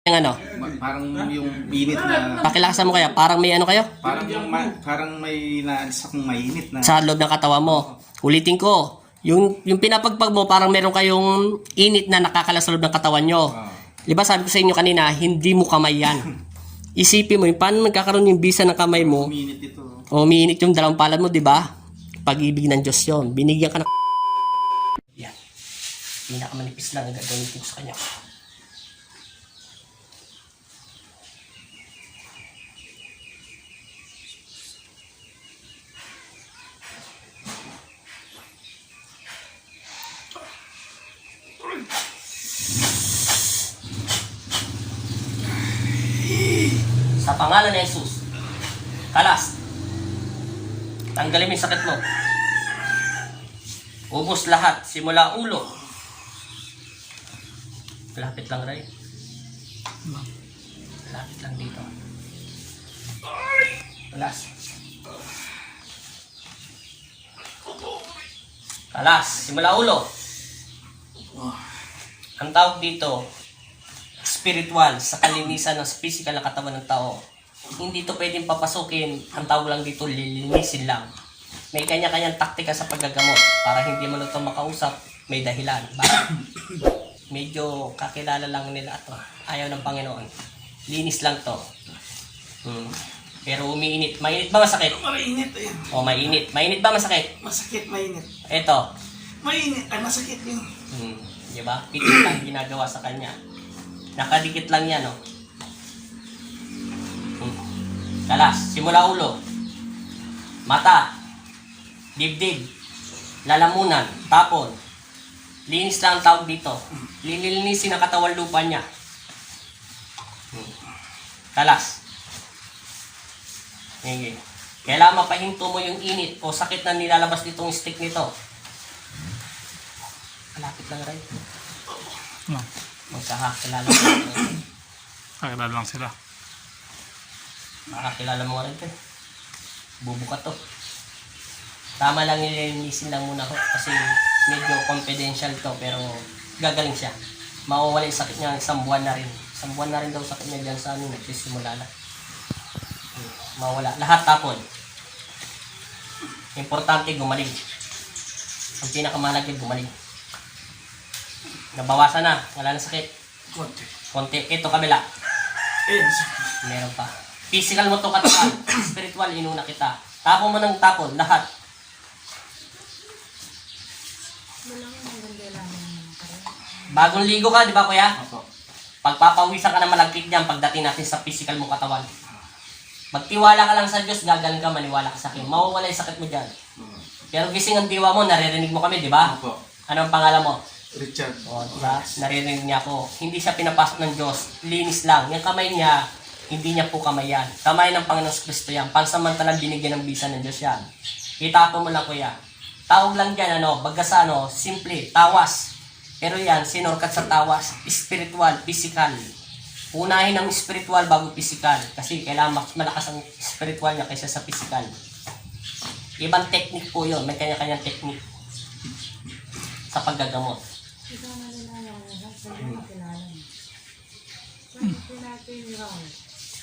Yung ano, Parang yung init na, pakilakasan mo kaya, parang may ano kayo? parang may naalis akong mainit na. Sa loob ng katawan mo. Ulitin ko, yung pinapagpag mo, parang meron kayong init na nakakalas sa loob ng katawan nyo. Di ba sabi ko sa inyo kanina, hindi mo kamay yan. Isipin mo, yung paano nagkakaroon yung bisa ng kamay mo, Uminit ito. o umiinit yung dalawang palad mo, di ba? Pag-ibig ng Diyos yun. Binigyan ka ng... Yan. Pinakamanipis lang ang gagamitin ko sa kanya. Sa pangalan ni Jesus, kalas. Tanggalin mo yung sakit mo. Ubos lahat, simula ulo. Lapit lang, Ray. Lapit lang dito. Kalas. Kalas, simula ulo. Ang tawag dito, spiritual, sa kalinisan ng physical na katawan ng tao. Hindi to pwedeng papasukin. Ang tawag lang dito, lilinisin lang. May kanya-kanyang taktika sa paggagamot para hindi mo ito makausap, may dahilan. Bakit? Medyo kakilala lang nila ito. Ayaw ng Panginoon. Linis lang to. Pero umiinit. Mainit ba masakit? Mainit eh. O mainit. Mainit ba masakit? Masakit, mainit. Ito. Mainit, ay masakit yun. Diba? Pitit lang ginagawa sa kanya. Nakadikit lang yan, oh. Kalas, simula ulo. Mata. Dibdib. Lalamunan. Tapon. Linis lang ang tawag dito. Lilinisin ang katawan lupa niya. Kalas. Sige. Kailangan mapahinto mo yung init o sakit na nilalabas ditong stick nito. Malapit lang rin. Magkakakilala mo. Kakilala lang sila. Makakilala mo rin ito. Bubuka to. Tama lang nililinisin lang muna ko kasi medyo confidential to pero gagaling siya. Mawawala yung sakit niya isang buwan na rin. Isang buwan na rin daw sakit niya dyan sa ano, nagsisimula na. Mawala. Lahat tapon. Importante gumaling. Ang pinakamahalaga gumaling. Nabawasan na. Wala na sakit. Konti. Ito kabila. Meron pa. Physical mo to katawan. Spiritual, inuna kita. Tapon mo ng tapon. Lahat. Bagong ligo ka, di ba kuya? Opo. Pagpapawisan ka na malagkit dyan pagdating natin sa physical mo katawan. Magtiwala ka lang sa Diyos, gagaling ka, maniwala ka sa akin. Mawawala yung sakit mo dyan. Pero gising ang diwa mo, naririnig mo kami, di ba? Opo. Ano ang pangalan mo? Richard. O, diba? Naririnig niya ako. Hindi siya pinapasok ng Diyos. Linis lang. Yung kamay niya, hindi niya po kamay yan. Kamay ng Panginoon Kristo yan. Pansamantalang binigyan ng bisa ng Diyos yan. Itapon mo lang kuya. Tawag lang dyan, bagas simple, tawas. Pero yan, sinorkat sa tawas. Spiritual, physical. Unahin ang spiritual bago physical. Kasi kailangan malakas ang spiritual niya kaysa sa physical. Ibang technique po yun. May kanya-kanyang technique sa paggagamot.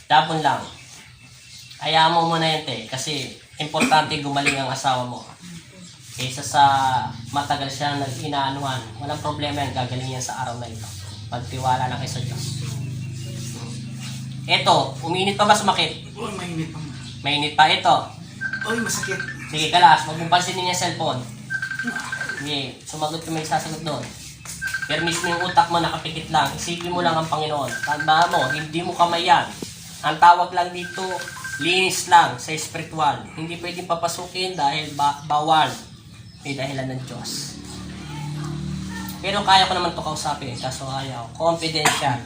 Tapon lang. Hayaan mo muna yun, te. Kasi importante gumaling ang asawa mo. Kaysa sa matagal siya nag-inaanuhan, walang problema yan. Gagaling yan sa araw na ito. Pagtiwala lang kayo sa Diyos. Ito, uminit pa ba sumakit? Uy, mainit pa. Mainit pa ito. Uy, masakit. Sige, kalas. Huwag mong pansinin yung cellphone. Sige, sumagot ka may sasagot doon. Pero mismo yung utak mo nakapikit lang. Isipin mo lang ang Panginoon. Tandaan mo, hindi mo kamay yan. Ang tawag lang dito, linis lang sa spiritual. Hindi pwedeng papasukin dahil bawal. May dahilan ng Diyos. Pero kaya ko naman ito kausapin. Kaso ayaw. Confidential.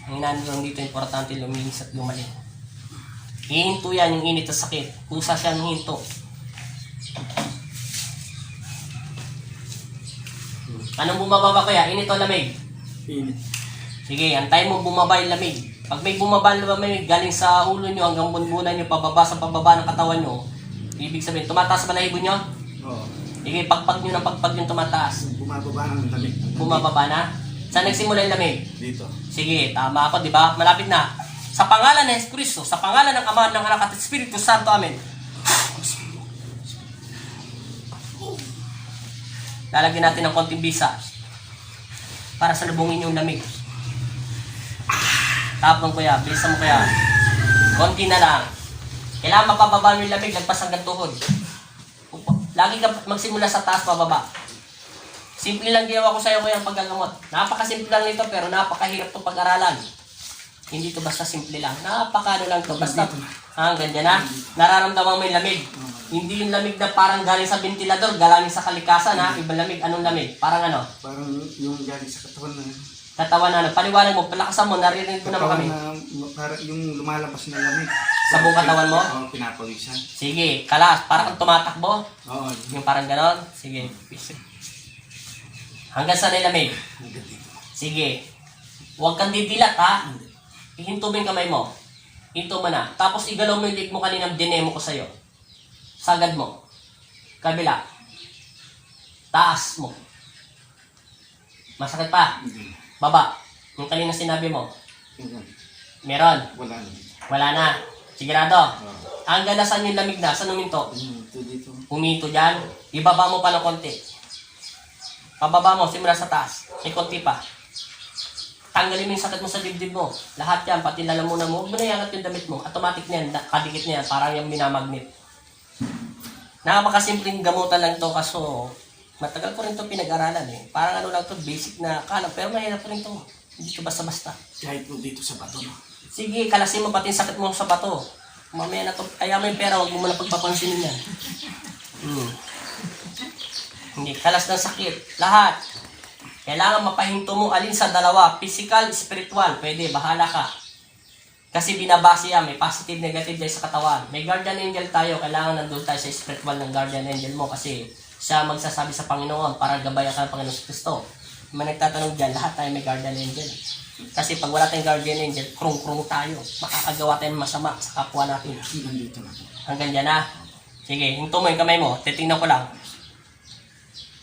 Ang nandoon dito, importante luminis at lumalim. Hihinto yan yung init at sakit. Kusa siya ng hinto. Anong bumababa kaya? Init o lamig? Init. Sige, antayin mo bumaba yung lamig. Pag may bumaba na lamig galing sa ulo nyo hanggang bunbunan nyo, pababa sa pababa ng katawan nyo, ibig sabihin, tumataas ba na ibon nyo? Oo. Sige, pagpag nyo ng pagpag yung tumataas. Bumababa ng damit. Bumababa na? Saan nagsimula yung lamig? Dito. Sige, tama ako, di ba? Malapit na. Sa pangalan ng Kristo, sa pangalan ng Ama, ng Anak at Espiritu Santo, amen. Lalagyan natin ng konting bisa para salubungin yung lamig. Tapon kuya, bilisan mo kuya. Konti na lang. Kailangan mapababa mo yung lamig, lagpas hanggang tuhod. Lagi ka magsimula sa taas, pababa. Simple lang ginawa ko sa'yo kuya ang paggagamot. Napakasimple lang nito pero napakahirap itong pag-aralan. Hindi to basta simple lang. Napakano lang to. Basta, ganyan na. Nararamdaman mo yung lamig. Hindi yung lamig na parang galing sa ventilador, galing sa kalikasan ha. Ibang lamig. Anong lamig? Parang ano? Parang yung galing sa katawan na. Katawan na ano. Paliwanag mo, palakasan mo, naririnig mo naman kami. Parang yung lumalabas na lamig. Sa buong katawan mo? Oo, pinapawisan. Sige, kalas. Parang kang tumatakbo. Oo. Yung parang ganon. Sige. Hanggang saan yung lamig? Hanggang dito. Sige. Huwag kang didilat ha. Ihinto mo yung kamay mo. Hinto mo na. Tapos igalaw mo yung leg mo kanina dinemo ko sa'yo. Sagad mo. Kabila. Taas mo. Masakit pa. Hindi. Baba. Yung kanina sinabi mo. Hanggang. Meron. Wala na. Wala na. Sigurado. Oo. Hanggang na saan yung lamig na? Saan uminto? Ito dito. Uminto dyan. Ibaba mo pa ng konti. Pababa mo. Simula sa taas. May konti pa. Tanggalin mo yung sakit mo sa dibdib mo. Lahat yan, pati lalamunan mo. Huwag mo na iangat yung damit mo. Automatic na yan, kadikit na yan. Parang yung minamagnet. Napakasimpleng gamutan lang to kaso matagal ko rin to pinag-aralan eh. Parang ano lang to, basic na kala. Pero mahirap rin to. Hindi to basta-basta. Kahit po dito sa bato, no? Sige, kalasin mo pati yung sakit mo sa bato. Mamaya na to, kaya mo yung pera, huwag mo muna pagpapansinin yan. Hindi, kalas ng sakit. Lahat. Kailangan mapahinto mo alin sa dalawa. Physical, spiritual. Pwede, bahala ka. Kasi binabase yan. May positive, negative dahil sa katawan. May guardian angel tayo. Kailangan nandun tayo sa spiritual ng guardian angel mo. Kasi siya magsasabi sa Panginoon para gabayan ka ng Panginoon Kristo. May nagtatanong dyan, lahat tayo may guardian angel. Kasi pag wala tayong guardian angel, krung-krung tayo. Makakagawa tayo ng masama sa kapwa natin. Hanggang dito na. Hanggang dyan na. Sige, hinto mo yung kamay mo. Titingnan ko lang.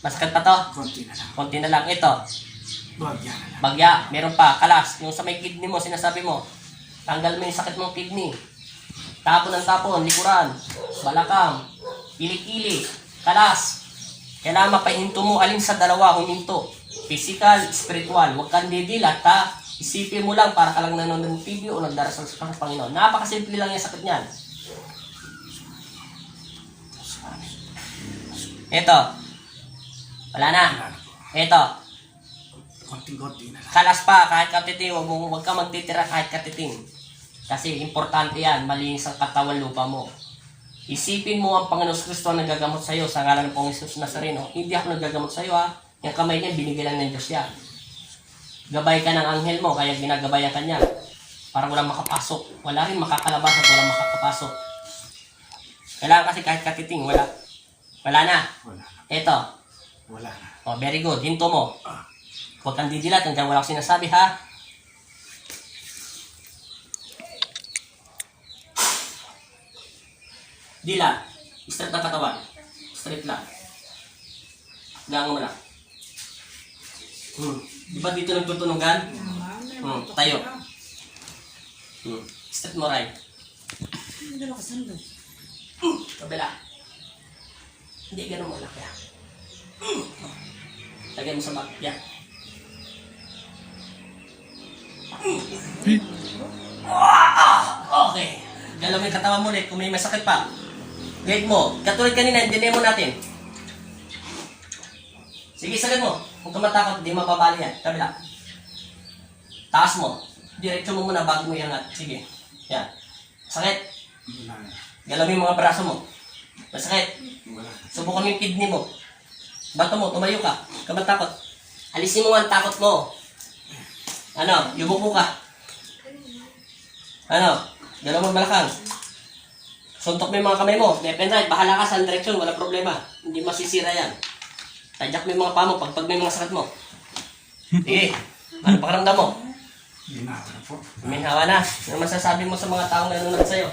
Masakit pa to? Konti na lang. Konti na lang. Ito. Bagya na lang. Bagya. Meron pa. Kalas. Yung sa may kidney mo, sinasabi mo. Tanggal mo yung sakit mong kidney. Tapon ng tapon. Likuran. Balakang. Kilik-kilik. Kalas. Kailangan mapahinto mo alin sa dalawa. Huminto. Physical, spiritual. Huwag kang didilat ha. Isipin mo lang para ka lang nanonood ng TV o nagdarasal sa Panginoon. Napakasimple lang yung sakit niyan. Ito. Wala na. Ito. Konting-konti na lang. Kalas pa, kahit katiting, huwag ka magtitira kahit katiting. Kasi importante yan, malinis ang katawan lupa mo. Isipin mo ang Panginoon Kristo ang nagagamot sa'yo sa ngalan ng Panginoon Jesus Nazareno. Hindi ako nagagamot sa'yo ha. Yung kamay niya, binigay lang ng Diyos yan. Gabay ka ng anghel mo, kaya ginagabayan ka niya. Para walang makapasok. Wala rin makakalabas at walang makakapasok. Kailangan kasi kahit katiting, wala. Wala na. Wala na. Ito. Wala na. Oh, very good. Hinto mo. Huwag kang didilat. Hanggang wala akong sinasabi, ha? Dilat. Straight ng katawan. Straight lang. Gango mo lang. Di ba dito nagtutunugan? Tayo. Straight mo right. Kabila. Hindi, ganun mo lang. Kaya. Lagyan mo sa back. Yan. Okay. Galaw mo yung katawan mo ulit kung may masakit pa. Guide mo. Katulad kanina, dinemo natin. Sige, sagad mo. Kung tumatakot, di mapapali yan. Kabila. Taas mo. Diretso mo muna bago mo iangat. Sige. Yan. Sakit. Wala na. Galaw mo yung mga braso mo. Masakit. Wala na. Subukan mo yung kidney mo. Bato mo, tumayo ka. Huwag ka matakot. Alisin mo ang takot mo. Ano, yumuko ka. Ano, galaw mo ang balakang. Suntok mo yung mga kamay mo. Left and right, bahala ka sa direksyon, wala problema. Hindi masisira yan. Tadyak mo yung mga paa mo pag may mga sakit mo. Sige, ano pakiramdam mo? Ginawa na po. Minhawa na. Ano masasabi mo sa mga taong nanonood sa'yo?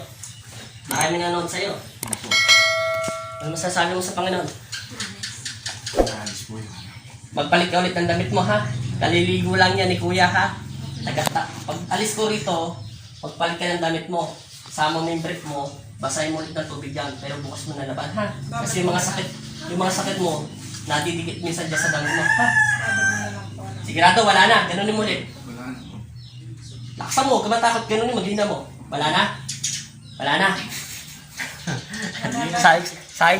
Marami nanonood sa'yo. Ano masasabi mo sa Panginoon? Naalis po yun. Magpalit ka ulit ng damit mo ha. Kaliligo lang yan ni Kuya ha. Pag alis ko rito, pagpalit ka ng damit mo, sama mo yung brief mo, basahin mo ulit ng tubig yan, pero bukas mo na laban ha. Kasi yung mga sakit mo, nadidikit minsan dyan sa damit mo ha. Sigurado, wala na. Ganunin mo ulit. Wala na po. Laksan mo, kamatakot, ganunin mo, gina mo. Wala na. Wala na. Say.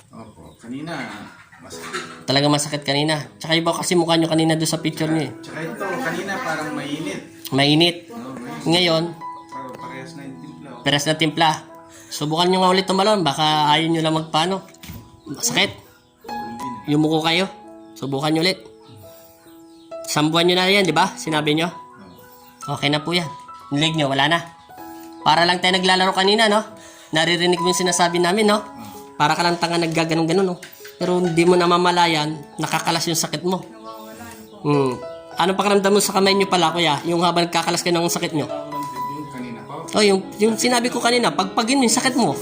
Opo, kanina, masakit. Talaga masakit kanina. Tsaka iba kasi mukha nyo kanina doon sa picture nyo eh. Tsaka ito, kanina parang mainit. Mainit. No, mainit. Ngayon, Parehas na yung timpla. peras na timpla. Subukan nyo nga ulit tumalon. Baka ayaw nyo lang magpano. Masakit. Yumuko kayo. Subukan nyo ulit. Sambuan nyo na yan, di ba? Sinabi nyo. Okay na po yan. Nilig nyo, wala na. Para lang tayo naglalaro kanina, no? Naririnig mo yung sinasabi namin, no? Para ka lang tanga naggaganong-ganon, no? Pero hindi mo namamalayan, nakakalas yung sakit mo. Anong pakiramdam mo sa kamay nyo pala, kuya? Yung habang nagkakalas kayo ng sakit nyo? Yung kanina po. Oh, yung sinabi ko kanina, pagpagin mo yung sakit mo.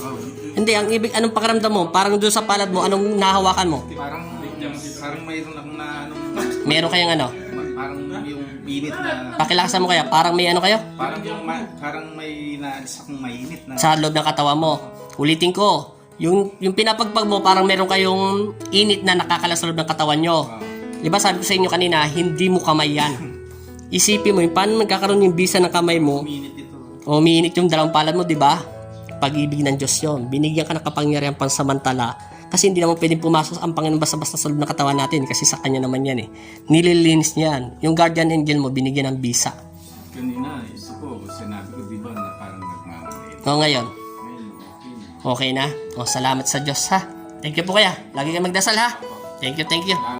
Hindi, ang ibig, anong pakiramdam mo? Parang doon sa palad mo, anong nahawakan mo? Parang mayroon akong na anong, Meron kayong ano? parang yung init na, Pakilakasan mo kaya, parang may ano kayo? parang may naalis akong mainit na. Sa loob ng katawan mo. Ulitin ko, yung pinapagpag mo, parang meron kayong init na nakakalas sa loob ng katawan nyo. Di ba sabi ko sa inyo kanina, hindi mo kamay yan. Isipin mo, yung paano nagkakaroon yung bisa ng kamay mo, Minit ito. o umiinit yung dalawang palad mo, di ba? Pag-ibig ng Diyos yun. Binigyan ka ng kapangyarihan pansamantala. Kasi hindi naman pwedeng pumasok ang Panginoon basta-basta sa loob ng katawan natin. Kasi sa Kanya naman yan eh. Nililinis niya yan. Yung guardian angel mo, binigyan ng bisa. Kanina, isa po, sinabi ko, di ba, na parang nagmamalit. O ngayon, Ngayon, okay na. okay na? O salamat sa Diyos ha. Thank you po kaya. Lagi kayo magdasal ha. Thank you, thank you.